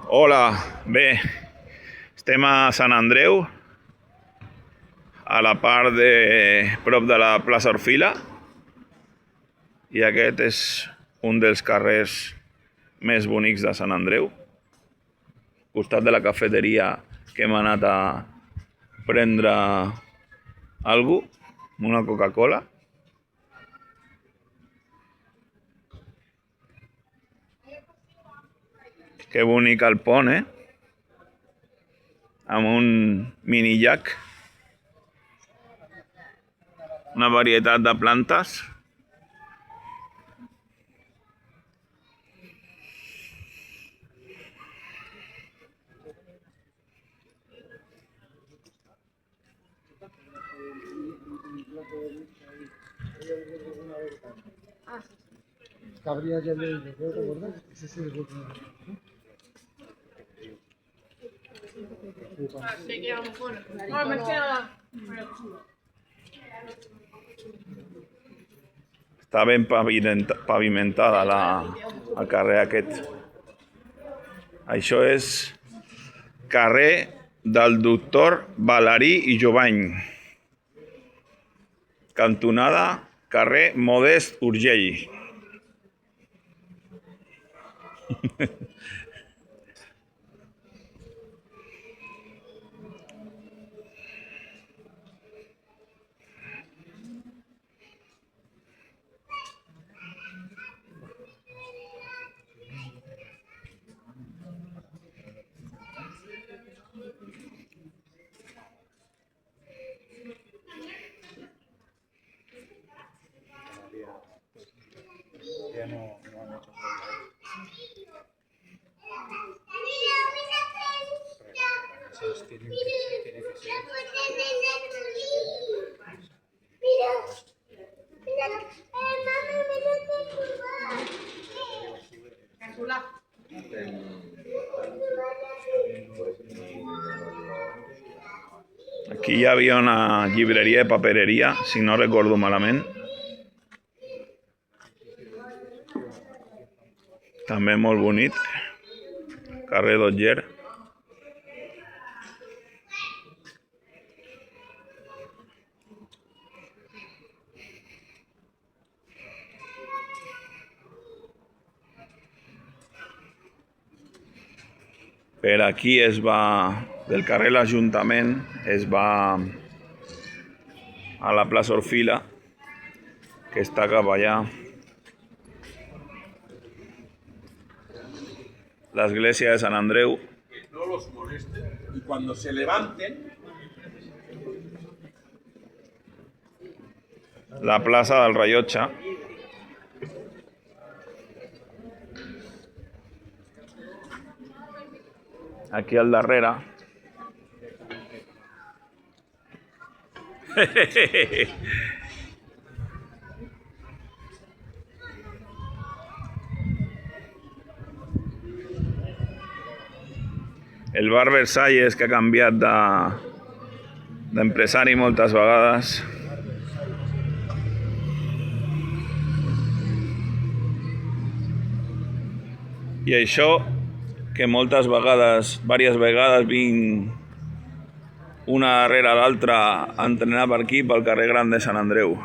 Hola, bé, estem a Sant Andreu, a la part prop de la plaça Orfila, i aquest és un dels carrers més bonics de Sant Andreu, costat de la cafeteria que hem anat a prendre alguna cosa, una Coca-Cola. Que bonic el pont, amb un mini llac, una varietat de plantes. Cabría ya le ¿te acuerdas? Ese sí es lo que... Està ben pavimentada el carrer aquest. Això és carrer del doctor Balarí i Jovany, cantonada carrer Modest Urgell. Ya no han hecho Aquí hi havia una llibreria de papereria, si no recordo malament. També molt bonic, carrer d'Otger. Per aquí del carrer l'Ajuntament es va a la plaça Orfila, que està cap allà. L'església de Sant Andreu. No los moleste y cuando se levanten, La plaça del Rellotge. Aquí al darrere. El bar Versalles, que ha canviat d'empresari moltes vegades. I això, que moltes vegades, diverses vegades vinc una darrere l'altra a entrenar per aquí, pel carrer Gran de Sant Andreu.